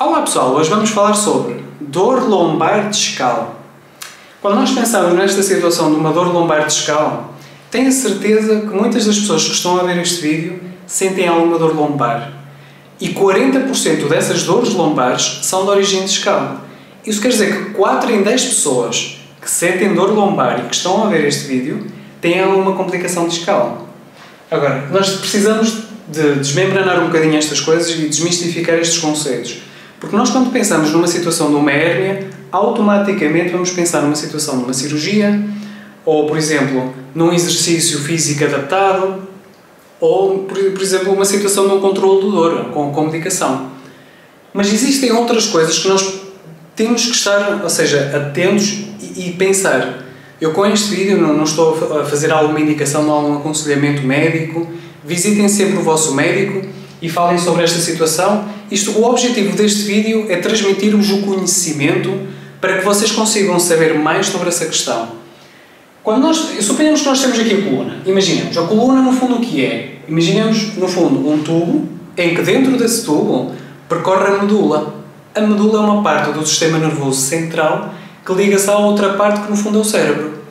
Olá pessoal, hoje vamos falar sobre dor lombar discal. Quando nós pensamos nesta situação de uma dor lombar discal, tenho a certeza que muitas das pessoas que estão a ver este vídeo sentem alguma dor lombar. E 40% dessas dores lombares são de origem discal. Isso quer dizer que 4 em 10 pessoas que sentem dor lombar e que estão a ver este vídeo têm alguma complicação discal. Agora, nós precisamos de desmembranar um bocadinho estas coisas e desmistificar estes conceitos. Porque nós, quando pensamos numa situação de uma hérnia, automaticamente vamos pensar numa situação de uma cirurgia, ou, por exemplo, num exercício físico adaptado, ou, por exemplo, uma situação de um controle de dor, com medicação. Mas existem outras coisas que nós temos que estar, ou seja, atentos e pensar. Eu, com este vídeo, não estou a fazer alguma indicação, não há um aconselhamento médico. Visitem sempre o vosso médico e falem sobre esta situação. O objetivo deste vídeo é transmitir-vos o conhecimento para que vocês consigam saber mais sobre essa questão. Suponhamos que nós temos aqui a coluna. Imaginemos, a coluna no fundo o que é? Imaginemos no fundo um tubo em que dentro desse tubo percorre a medula. A medula é uma parte do sistema nervoso central que liga-se à outra parte que no fundo é o cérebro.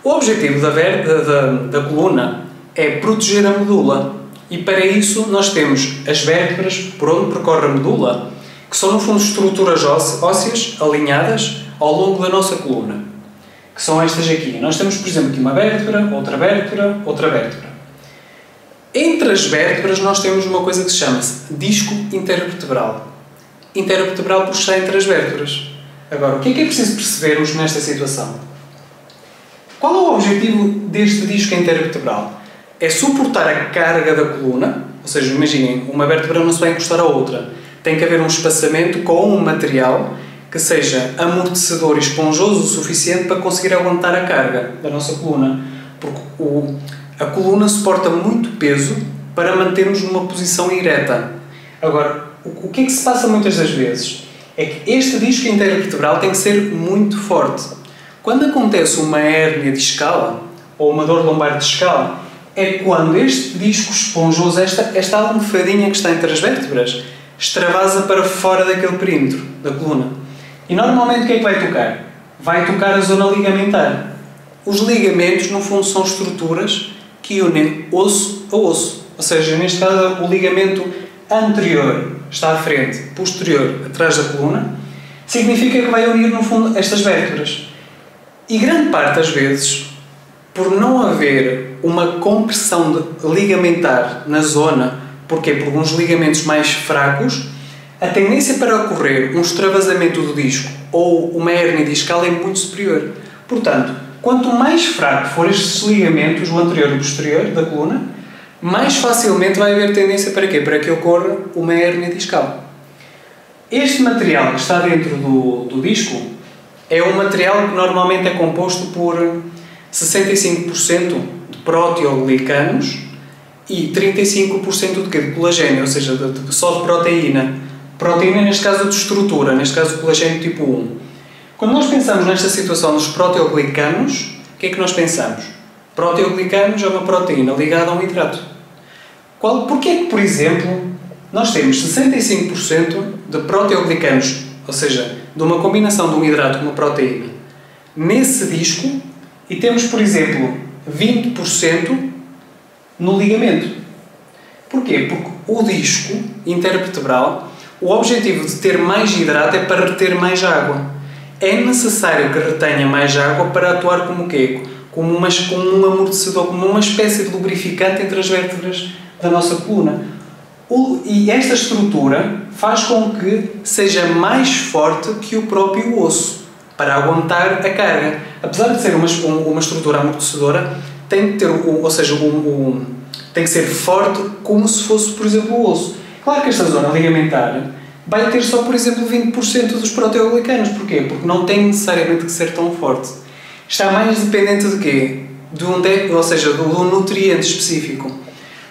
O objetivo da coluna é proteger a medula. E para isso nós temos as vértebras por onde percorre a medula, que são no fundo estruturas ósseas alinhadas ao longo da nossa coluna, que são estas aqui. Nós temos, por exemplo, aqui uma vértebra, outra vértebra, outra vértebra. Entre as vértebras nós temos uma coisa que se chama disco intervertebral. Intervertebral por estar entre as vértebras. Agora, o que é preciso percebermos nesta situação? Qual é o objetivo deste disco intervertebral? É suportar a carga da coluna, ou seja, imaginem, uma vértebra não se vai encostar à outra. Tem que haver um espaçamento com um material que seja amortecedor e esponjoso o suficiente para conseguir aguentar a carga da nossa coluna. Porque a coluna suporta muito peso para mantermos numa posição ereta. Agora, o que é que se passa muitas das vezes? É que este disco intervertebral tem que ser muito forte. Quando acontece uma hérnia discal, ou uma dor lombar discal, é quando este disco esponjoso, esta almofadinha que está entre as vértebras, extravasa para fora daquele perímetro da coluna. E normalmente o que é que vai tocar? Vai tocar a zona ligamentar. Os ligamentos, no fundo, são estruturas que unem osso a osso. Ou seja, neste caso, o ligamento anterior está à frente, posterior atrás da coluna, significa que vai unir, no fundo, estas vértebras. E grande parte das vezes, por não haver uma compressão ligamentar na zona, porquê? Por alguns ligamentos mais fracos, a tendência para ocorrer um extravasamento do disco ou uma hérnia discal é muito superior. Portanto, quanto mais fraco for estes ligamentos, o anterior e o posterior da coluna, mais facilmente vai haver tendência para quê? Para que ocorra uma hérnia discal. Este material que está dentro do disco é um material que normalmente é composto por 65% de proteoglicanos e 35% de colagênio, ou seja, só de proteína. Proteína, neste caso, de estrutura, neste caso, colagênio tipo 1. Quando nós pensamos nesta situação dos proteoglicanos, o que é que nós pensamos? Proteoglicanos é uma proteína ligada a um hidrato. Porquê é que, por exemplo, nós temos 65% de proteoglicanos, ou seja, de uma combinação de um hidrato com uma proteína, nesse disco, e temos, por exemplo, 20% no ligamento? Porquê? Porque o disco intervertebral, o objetivo de ter mais hidrato é para reter mais água. É necessário que retenha mais água para atuar como o quê? Como um amortecedor, como uma espécie de lubrificante entre as vértebras da nossa coluna. E esta estrutura faz com que seja mais forte que o próprio osso, para aguentar a carga. Apesar de ser uma estrutura amortecedora, tem que ter, tem que ser forte como se fosse, por exemplo, o osso. Claro que esta zona ligamentar vai ter só, por exemplo, 20% dos proteoglicanos. Porquê? Porque não tem necessariamente que ser tão forte. Está mais dependente de quê? Do nutriente específico.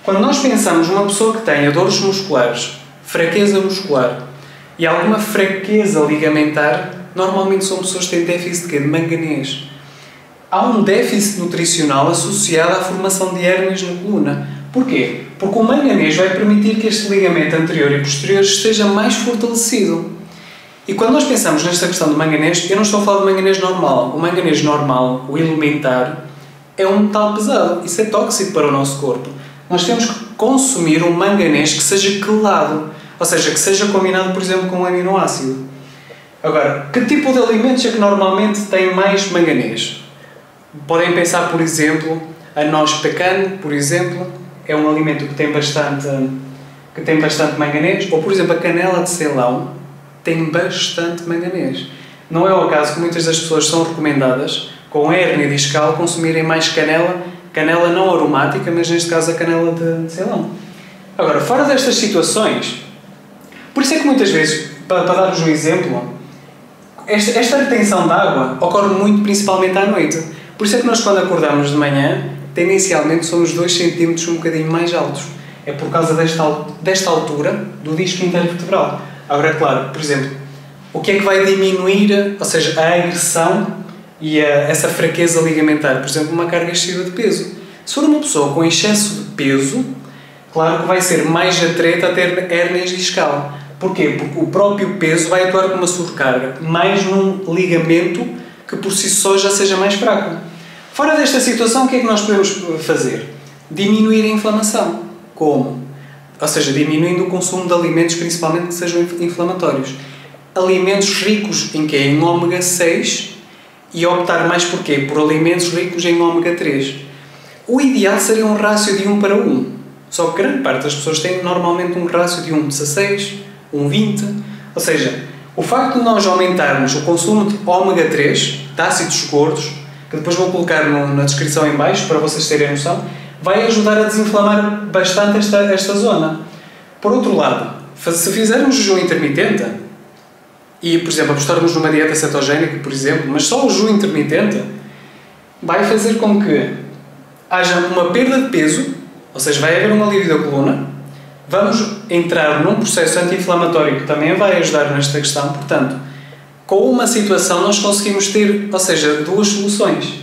Quando nós pensamos numa pessoa que tenha dores musculares, fraqueza muscular e alguma fraqueza ligamentar, normalmente são pessoas que têm déficit de manganês. Há um déficit nutricional associado à formação de hérnias na coluna. Porquê? Porque o manganês vai permitir que este ligamento anterior e posterior esteja mais fortalecido. E quando nós pensamos nesta questão do manganês, eu não estou a falar de manganês normal. O manganês normal, o elementar, é um metal pesado. Isso é tóxico para o nosso corpo. Nós temos que consumir um manganês que seja quelado, ou seja, que seja combinado, por exemplo, com um aminoácido. Agora, que tipo de alimentos é que normalmente têm mais manganês? Podem pensar, por exemplo, a noz pecan, por exemplo, é um alimento que tem bastante manganês, ou, por exemplo, a canela de Ceilão tem bastante manganês. Não é o caso que muitas das pessoas são recomendadas, com hérnia discal, consumirem mais canela não aromática, mas neste caso a canela de Ceilão. Agora, fora destas situações, por isso é que muitas vezes, para dar-vos um exemplo, esta retenção de água ocorre muito principalmente à noite. Por isso é que nós, quando acordamos de manhã, tendencialmente somos 2 cm um bocadinho mais altos. É por causa desta altura do disco intervertebral. Agora, é claro, por exemplo, o que é que vai diminuir, ou seja, a agressão e essa fraqueza ligamentar? Por exemplo, uma carga excessiva de peso. Se for uma pessoa com excesso de peso, claro que vai ser mais atreta a ter hérnias discal. Porquê? Porque o próprio peso vai atuar como uma sobrecarga, mais num ligamento que por si só já seja mais fraco. Fora desta situação, o que é que nós podemos fazer? Diminuir a inflamação. Como? Ou seja, diminuindo o consumo de alimentos, principalmente que sejam inflamatórios. Alimentos ricos em quê? Em ômega 6 e optar mais por quê? Por alimentos ricos em ômega 3. O ideal seria um rácio de 1 para 1. Só que grande parte das pessoas tem normalmente um rácio de 1,16, 1,20. Ou seja, o facto de nós aumentarmos o consumo de ômega 3, de ácidos gordos, que depois vou colocar na descrição em baixo para vocês terem noção, vai ajudar a desinflamar bastante esta zona. Por outro lado, se fizermos jejum intermitente e, por exemplo, apostarmos numa dieta cetogénica, por exemplo, mas só o jejum intermitente, vai fazer com que haja uma perda de peso, ou seja, vai haver um alívio da coluna, vamos entrar num processo anti-inflamatório que também vai ajudar nesta questão. Portanto, com uma situação nós conseguimos ter, ou seja, 2 soluções.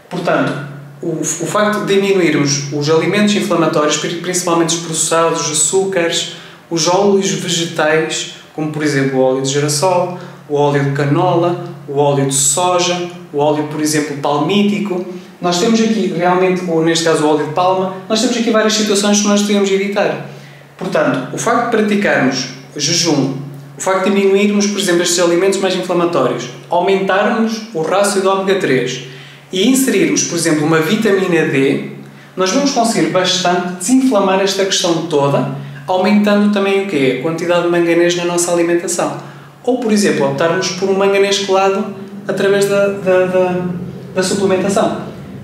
Portanto, o facto de diminuirmos os alimentos inflamatórios, principalmente os processados, os açúcares, os óleos vegetais, como por exemplo o óleo de girassol, o óleo de canola, o óleo de soja, o óleo, por exemplo, palmítico. Nós temos aqui realmente, ou neste caso o óleo de palma, nós temos aqui várias situações que nós devemos evitar. Portanto, o facto de praticarmos jejum, o facto de diminuirmos, por exemplo, estes alimentos mais inflamatórios, aumentarmos o rácio de ômega 3 e inserirmos, por exemplo, uma vitamina D, nós vamos conseguir bastante desinflamar esta questão toda, aumentando também o quê? A quantidade de manganês na nossa alimentação. Ou, por exemplo, optarmos por um manganês quelado através da suplementação.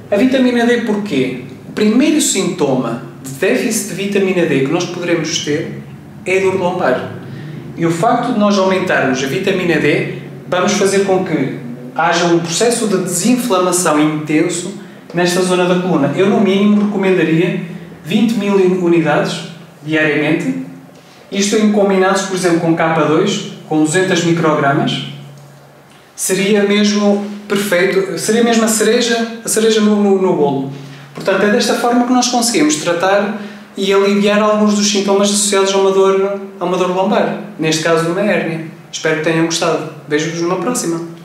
A vitamina D porquê? O primeiro sintoma de déficit de vitamina D que nós poderemos ter é a dor lombar. E o facto de nós aumentarmos a vitamina D, vamos fazer com que haja um processo de desinflamação intenso nesta zona da coluna. Eu, no mínimo, recomendaria 20.000 unidades diariamente. Isto em combinados, por exemplo, com K2, com 200 microgramas, seria mesmo perfeito, seria mesmo a cereja no bolo. Portanto, é desta forma que nós conseguimos tratar e aliviar alguns dos sintomas associados a uma dor lombar, neste caso de uma hérnia. Espero que tenham gostado. Vejo-vos numa próxima.